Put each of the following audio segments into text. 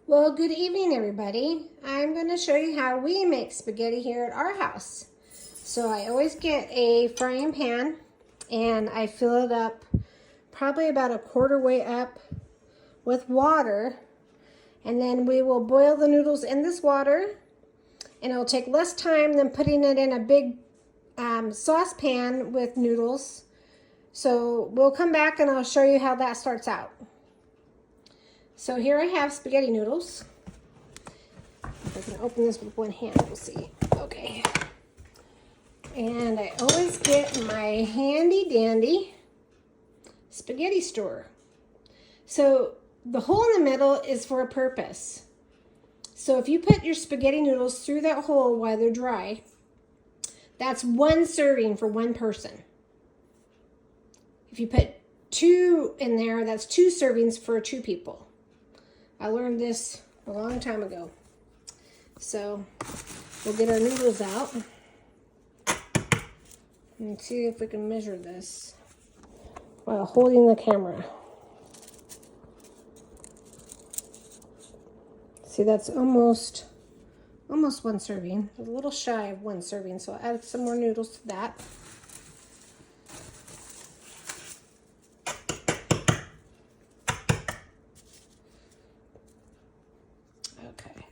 Well, good evening, everybody. I'm going to show you how we make spaghetti here at our house. So I always get a frying pan and I fill it up probably about a quarter way up with water. And then we will boil the noodles in this water, and it'll take less time than putting it in a big saucepan with noodles. So we'll come back and I'll show you how that starts out. So here I have spaghetti noodles. If I can open this with one hand, we'll see. Okay. And I always get my handy dandy spaghetti stirrer. So the hole in the middle is for a purpose. So if you put your spaghetti noodles through that hole while they're dry, that's one serving for one person. If you put two in there, that's two servings for two people. I learned this a long time ago. So we'll get our noodles out and see if we can measure this while holding the camera. See, that's almost one serving, a little shy of one serving. So I'll add some more noodles to that. Okay,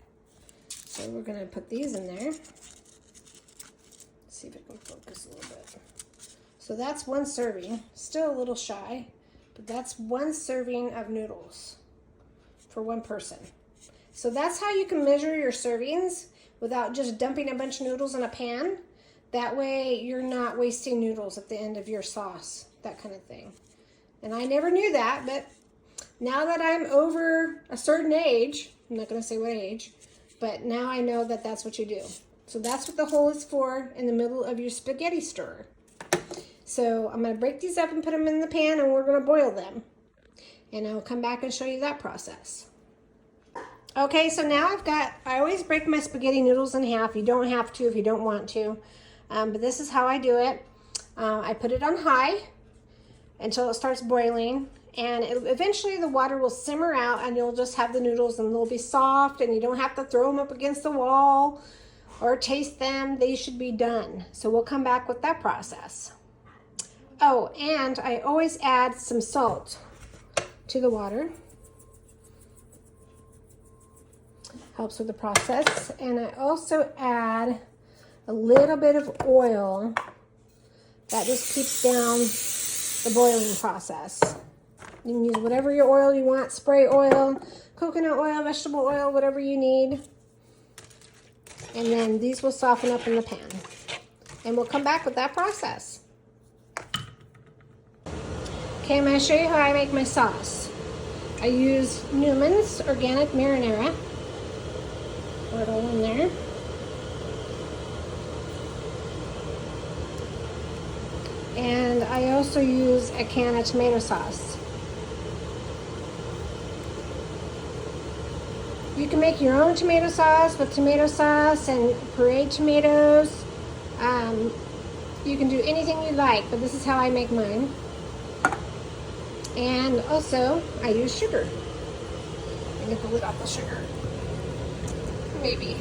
so we're gonna put these in there. Let's see if it can focus a little bit. So that's one serving, still a little shy, but that's one serving of noodles for one person. So that's how you can measure your servings without just dumping a bunch of noodles in a pan. That way you're not wasting noodles at the end of your sauce, that kind of thing. And I never knew that, but now that I'm over a certain age, I'm not going to say what age, but now I know that that's what you do. So that's what the hole is for in the middle of your spaghetti stirrer. So I'm going to break these up and put them in the pan, and we're going to boil them. And I'll come back and show you that process. Okay, so now I always break my spaghetti noodles in half. You don't have to if you don't want to, but this is how I do it. I put it on high until it starts boiling, and eventually the water will simmer out and you'll just have the noodles and they'll be soft, and you don't have to throw them up against the wall or taste them. They should be done. So we'll come back with that process. Oh, and I always add some salt to the water. Helps with the process. And I also add a little bit of oil. That just keeps down the boiling process. You can use whatever your oil you want, spray oil, coconut oil, vegetable oil, whatever you need. And then these will soften up in the pan. And we'll come back with that process. Okay, I'm going to show you how I make my sauce. I use Newmans Organic Marinara. Pour it all in there. And I also use a can of tomato sauce. You can make your own tomato sauce with tomato sauce and pureed tomatoes. You can do anything you like, but this is how I make mine. And also, I use sugar. I get the lid off the sugar. Maybe.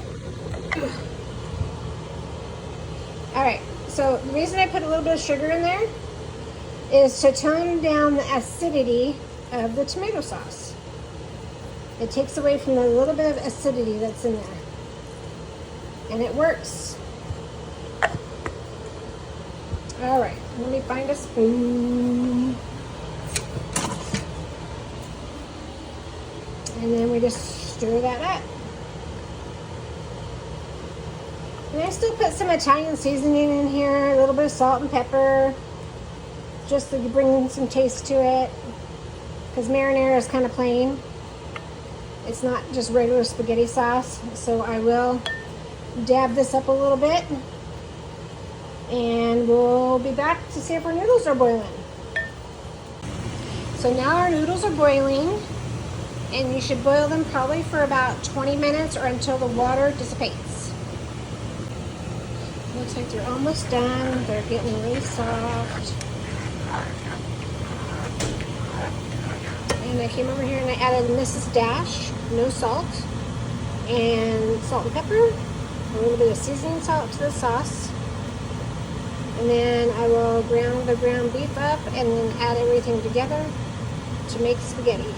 All right, so the reason I put a little bit of sugar in there is to tone down the acidity of the tomato sauce. It takes away from the little bit of acidity that's in there. And it works. All right, let me find a spoon. And then we just stir that up. And I still put some Italian seasoning in here, a little bit of salt and pepper, just to bring some taste to it, because marinara is kind of plain. It's not just regular spaghetti sauce, so I will dab this up a little bit, and we'll be back to see if our noodles are boiling. So now our noodles are boiling, and you should boil them probably for about 20 minutes or until the water dissipates. Looks like they're almost done. They're getting really soft. And I came over here and I added Mrs. Dash, no salt, and salt and pepper, a little bit of seasoning salt to the sauce. And then I will ground the ground beef up and then add everything together to make spaghetti.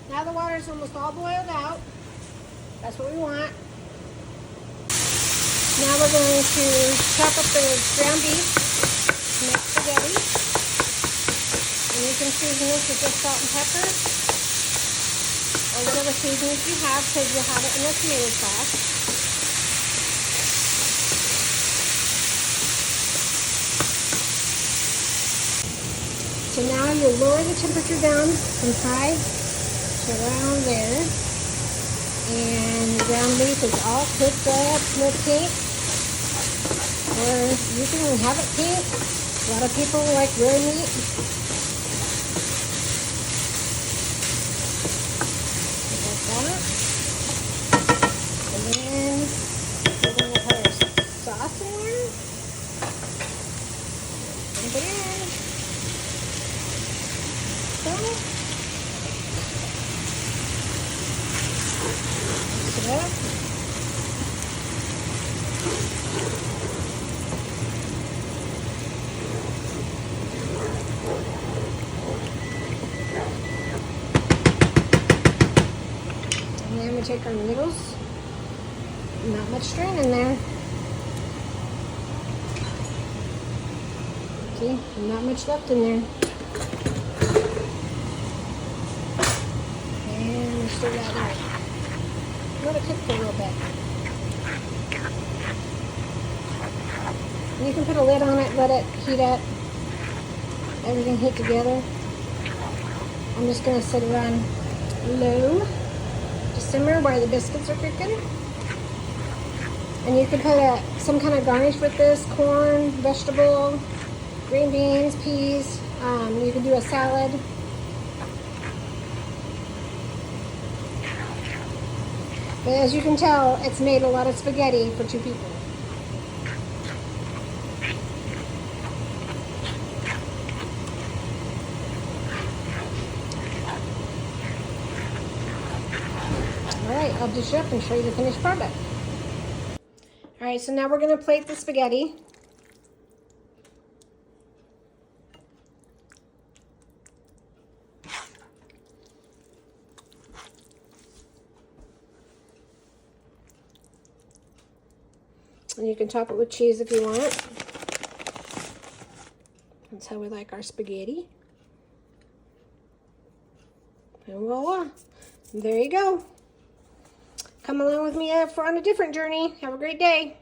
Now the water is almost all boiled out. That's what we want. Now we're going to chop up the ground beef to make spaghetti. And you can season this with just salt and pepper or whatever seasonings you have, because you'll have it in the tomato sauce. So now you'll lower the temperature down from high to around there. And the ground beef is all cooked up, no pink. Or you can even have it pink. A lot of people like rare meat. Like that. And then we're going to put our sauce in there. Dump it in. So. Mix it up. And then we take our noodles. Not much strain in there. See, not much left in there. And we stir that in. Let it cook for a little bit. You can put a lid on it, let it heat up. Everything heat together. I'm just going to set it on low to simmer while the biscuits are cooking. And you can put some kind of garnish with this: corn, vegetable, green beans, peas. You can do a salad. But as you can tell, it's made a lot of spaghetti for 2 people. Alright, I'll dish it up and show you the finished product. Alright, so now we're going to plate the spaghetti. And you can top it with cheese if you want. That's how we like our spaghetti. And voila. There you go. Come along with me on a different journey. Have a great day.